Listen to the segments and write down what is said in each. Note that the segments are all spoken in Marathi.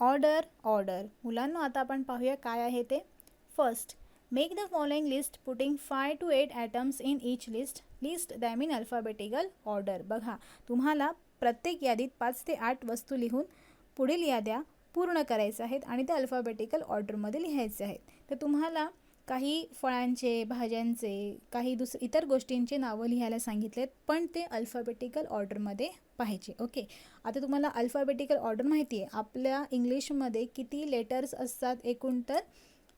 Order order. मुलांनो आता आपण पाहूया काय आहे ते. First, make the following list putting 5 to 8 atoms in each list. List them in alphabetical order. बघा, तुम्हाला प्रत्येक यादीत 5 ते 8 वस्तू लिहून पुढील याद्या पूर्ण करायच्या आहेत आणि त्या अल्फाबेटिकल ऑर्डरमध्ये लिहायचे आहेत. तर तुम्हाला काही फळांचे, भाज्यांचे, काही इतर गोष्टींचे नावं लिहायला सांगितलेत, पण ते अल्फाबेटिकल ऑर्डरमध्ये पाहिजे. ओके, आता तुम्हाला अल्फाबेटिकल ऑर्डर माहिती आहे. आपल्या इंग्लिशमध्ये किती लेटर्स असतात एकूण? तर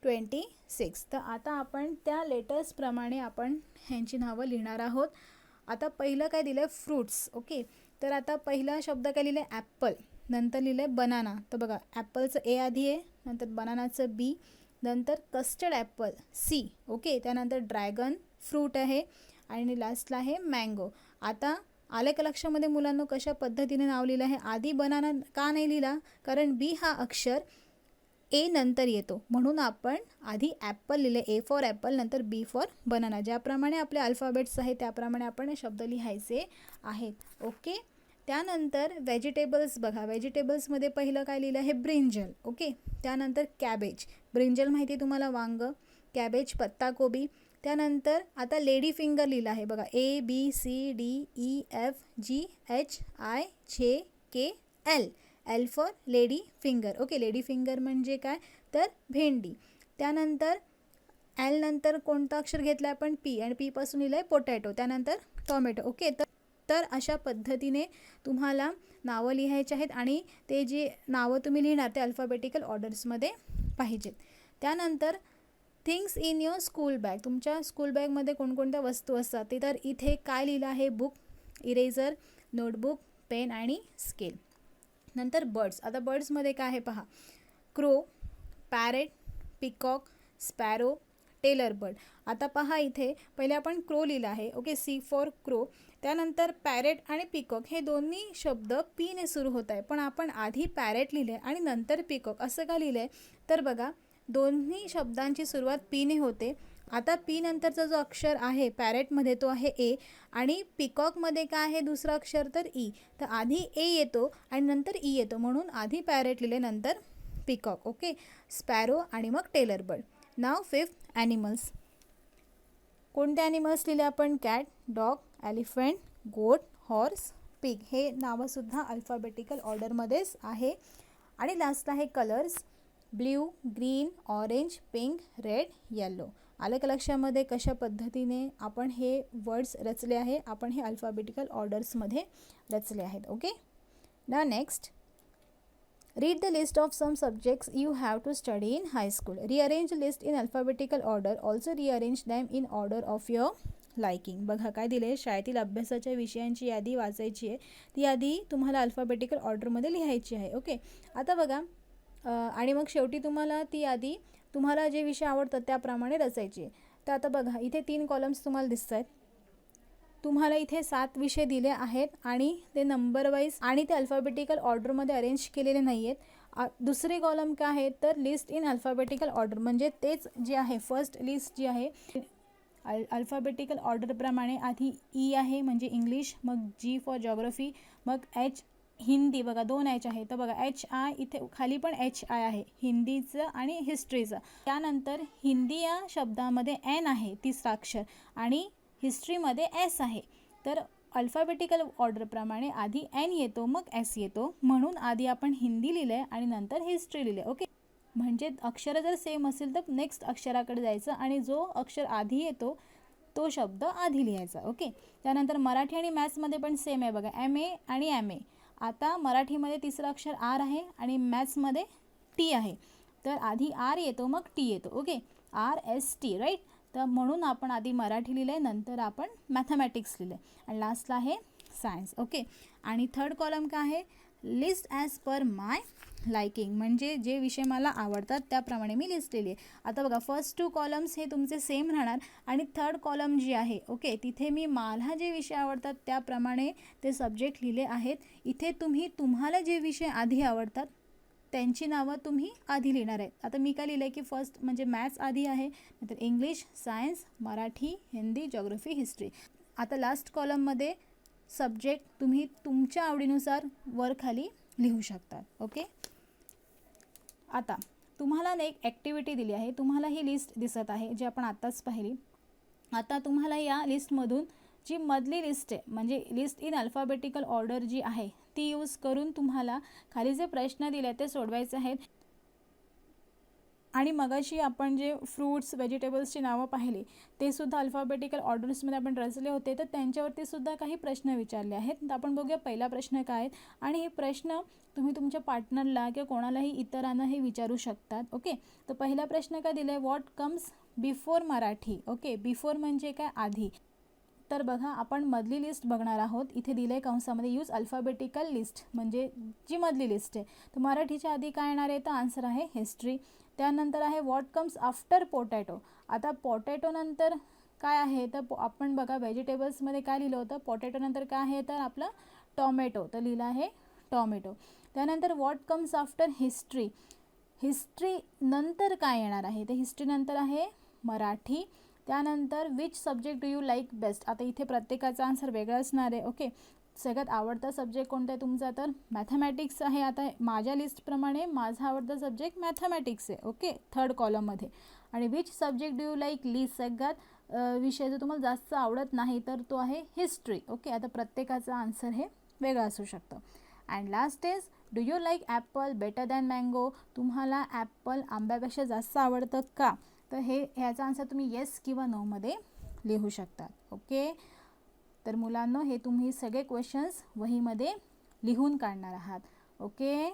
26. तर आता आपण त्या लेटर्सप्रमाणे आपण ह्यांची नावं लिहिणार आहोत. आता पहिलं काय दिलं आहे? फ्रूट्स. ओके, तर आता पहिला शब्द काय लिहिलं आहे? ॲपल. नंतर लिहिलं आहे बनाना. तर बघा, ॲपलचं ए आधी आहे, नंतर बनानाचं बी, नंतर कस्टर्ड ॲपल सी. ओके, त्यानंतर ड्रॅगन फ्रूट आहे आणि लास्टला आहे मँगो. आता आले का लक्षामध्ये मुलांना कशा पद्धतीने नाव लिहिलं आहे? आधी बनाना का नाही लिहिला? कारण बी हा अक्षर ए नंतर येतो, म्हणून आपण आधी ॲपल लिहिले, ए फॉर ॲपल, नंतर बी फॉर बनाना. ज्याप्रमाणे आपले अल्फाबेट्स आहे त्याप्रमाणे आपण शब्द लिहायचे आहेत. ओके, त्यानंतर व्हेजिटेबल्स. बघा, व्हेजिटेबल्समध्ये पहिलं काय लिहिलं आहे? ब्रिंजल. ओके, त्यानंतर कॅबेज. ब्रिंजल माहिती आहे तुम्हाला, वांग. कॅबेज पत्ताकोबी. त्यानंतर आता लेडी फिंगर लिहिलं आहे. बघा, ABCDEFGHIJKL. L for lady finger. Okay, lady finger म्हणजे काय? तर भेंडी. त्यानंतर एल नंतर कोणतं अक्षर घेतलं आहे आपण? पी, आणि पी पासून लिहिलं आहे पोटॅटो. त्यानंतर टोमॅटो. ओके, तर अशा पद्धतीने तुम्हाला नावं लिहायची आहेत आणि ते जे नावं तुम्ही लिहिणार ते अल्फाबेटिकल ऑर्डर्समध्ये पाहिजेत. त्यानंतर things in your school bag. तुमच्या स्कूल बॅगमध्ये कोणकोणत्या वस्तू असतात ते. तर इथे काय लिहिलं आहे? बुक, इरेझर, नोटबुक, पेन आणि स्केल. नंतर बर्ड्स. आता बर्ड्समध्ये काय आहे पहा? Crow, parrot, peacock, sparrow, tailor bird. आता पहा, इथे पहिले आपण क्रो लिहिलं आहे. Okay, C for crow. त्यानंतर पॅरेट आणि पिकॉक हे दोन्ही शब्द पीने सुरू होत आहे, पण आपण आधी पॅरेट लिहिले आणि नंतर पिकॉक. असं का लिहिलं आहे? तर बघा, दोन्ही शब्दांची सुरुवात पीने होते. आता पी नंतरचा जो अक्षर आहे पॅरेटमध्ये तो आहे ए, आणि पिकॉकमध्ये काय आहे दुसरं अक्षर? तर ई. तर आधी ए येतो आणि नंतर ई येतो, म्हणून आधी पॅरेट लिहिले नंतर पिकॉक. ओके, स्पॅरो आणि मग टेलर बर्ड. नाव फिफ्थ, ॲनिमल्स. कोणते ॲनिमल्स लिहिले आपण? कॅट, डॉग, एलिफंट, गोट, हॉर्स, पिग. हे नावंसुद्धा अल्फाबेटिकल ऑर्डरमध्येच आहे. आणि लास्ट आहे colours. Blue, green, orange, pink, red, yellow. आलं का लक्षामध्ये कशा पद्धतीने आपण हे वर्ड्स रचले आहे? आपण हे अल्फाबेटिकल ऑर्डर्समध्ये रचले आहेत. ओके, ना next, read the list of some subjects you have to study in high school. Rearrange the list in alphabetical order. Also rearrange them in order of your liking. बघा काय दिले? शाळेतील अभ्यासाच्या विषयांची यादी वाचायची आहे. ती यादी तुम्हाला अल्फाबेटिकल ऑर्डरमध्ये लिहायची आहे. ओके, आता बघा, आणि मग शेवटी तुम्हाला ती यादी तुम्हाला जे विषय आवडतात त्याप्रमाणे रचायची आहे. तर आता बघा, इथे 3 कॉलम्स तुम्हाला दिसत आहेत. तुम्हाला इथे 7 विषय दिले आहेत आणि ते नंबर वाईज आणि ते अल्फाबेटिकल ऑर्डरमध्ये अरेंज केलेले नाही आहेत. दुसरे कॉलम काय आहे? तर लिस्ट इन अल्फाबेटिकल ऑर्डर, म्हणजे तेच जे आहे फर्स्ट लिस्ट जी आहे अल्फाबेटिकल ऑर्डरप्रमाणे. आधी ई आहे म्हणजे इंग्लिश, मग जी फॉर जॉग्रफी, मग एच हिंदी. बघा 2 एच आहे, तर बघा HI, इथे खाली पण HI आहे, हिंदीचं आणि हिस्ट्रीचं. त्यानंतर हिंदी या शब्दामध्ये एन आहे तिसरा अक्षर, आणि हिस्ट्रीमध्ये एस आहे. तर अल्फाबेटिकल ऑर्डरप्रमाणे आधी एन येतो मग एस येतो, म्हणून आधी आपण हिंदी लिहिलं आहे आणि नंतर हिस्ट्री लिहिले. ओके, म्हणजे अक्षरं जर सेम असेल तर नेक्स्ट अक्षराकडे जायचं आणि जो अक्षर आधी येतो तो शब्द आधी लिहायचा. ओके, त्यानंतर मराठी आणि मॅथ्समध्ये पण सेम आहे. बघा, MA आणि MA. आता मराठीमध्ये तिसरं अक्षर आर आहे आणि मॅथ्समध्ये टी आहे, तर आधी आर येतो मग टी येतो. Okay, RST, right. तर म्हणून आपण आधी मराठी लिहिलं आहे, नंतर आपण मॅथमॅटिक्स लिहिलं आहे, आणि लास्टला आहे सायन्स. ओके, आणि थर्ड कॉलम काय आहे? लिस्ट ॲज पर माय लायकिंग, म्हणजे जे विषय मला आवडतात त्याप्रमाणे मी लिस्ट लिहिली आहे. आता बघा, फर्स्ट 2 कॉलम्स हे तुमचे सेम राहणार आणि थर्ड कॉलम जी आहे, ओके, तिथे मी मला जे विषय आवडतात त्याप्रमाणे ते सब्जेक्ट लिहिले आहेत. इथे तुम्हाला जे विषय आधी आवडतात त्यांची नावं तुम्ही आधी लिहिणार आहेत. आता मी काय लिहिलं आहे की फर्स्ट म्हणजे मॅथ्स आधी आहे, नंतर English, science, Marathi, Hindi, geography, history. आता लास्ट कॉलममध्ये सब्जेक्ट तुम्ही तुमच्या आवडीनुसार वर खाली लिहू शकता. ओके, आता तुम्हाला ना एक ॲक्टिव्हिटी दिली आहे, तुम्हाला ही लिस्ट दिसत आहे जी आपण आत्ताच पाहिली. आता तुम्हाला या लिस्टमधून जी मधली लिस्ट आहे म्हणजे लिस्ट इन अल्फाबेटिकल ऑर्डर जी आहे ती यूज करून तुम्हाला खाली जे प्रश्न दिले ते सोडवायचे आहेत. आणि मगाशी आपण जे फ्रूट्स व्हेजिटेबल्सची नावं पाहिली ते सुद्धा अल्फाबेटिकल ऑर्डर्समध्ये आपण रचले होते, तर त्यांच्यावरती सुद्धा काही प्रश्न विचारले आहेत. तर आपण बघूया पहिला प्रश्न काय आहे. आणि हे प्रश्न तुम्ही तुमच्या पार्टनरला किंवा कोणालाही इतरांनाही विचारू शकतात. ओके, तर पहिला प्रश्न काय दिला आहे, what comes before Marathi. Okay, before म्हणजे काय, आधी. तर बघा आपण मधली लिस्ट बघणार आहोत. इथे दिलं आहे कंसामध्ये यूज अल्फाबेटिकल लिस्ट म्हणजे जी मधली लिस्ट आहे. तर मराठीच्या आधी काय येणार आहे, तर आन्सर आहे हिस्ट्री. त्यानंतर आहे व्हॉट कम्स आफ्टर पोटॅटो. आता पोटॅटो नंतर काय आहे, तर आपण बघा व्हेजिटेबल्समध्ये काय लिहिलं होतं, पोटॅटो नंतर काय आहे तर आपलं टॉमॅटो, तर लिहिलं आहे टॉमॅटो. त्यानंतर what comes after history. History नंतर काय येणार आहे, तर हिस्ट्री नंतर आहे मराठी. त्यानंतर which subject do you like best. आता इथे प्रत्येकाचा आन्सर वेगळा असणार आहे. ओके, सगळ्यात आवडता सब्जेक्ट कोणता आहे तुमचा, तर मॅथमॅटिक्स आहे. आता माझ्या लिस्टप्रमाणे माझा आवडता सब्जेक्ट मॅथमॅटिक्स आहे. ओके, थर्ड कॉलममध्ये. आणि which subject do you like list, सगळ्यात विषय जो तुम्हाला जास्त आवडत नाही तर तो आहे हिस्ट्री. ओके, आता प्रत्येकाचा आन्सर हे वेगळं असू शकतं. And last is do you like Apple better than mango. तुम्हाला ॲपल आंब्यापेक्षा जास्त आवडतं का, तर ह्याचा आन्सर तुम्ही येस किंवा नोमध्ये लिहू शकता. ओके, तर मुलांनो हे तुम्ही सगळे क्वेश्चन्स वहीमध्ये लिहून काढणार आहात. ओके.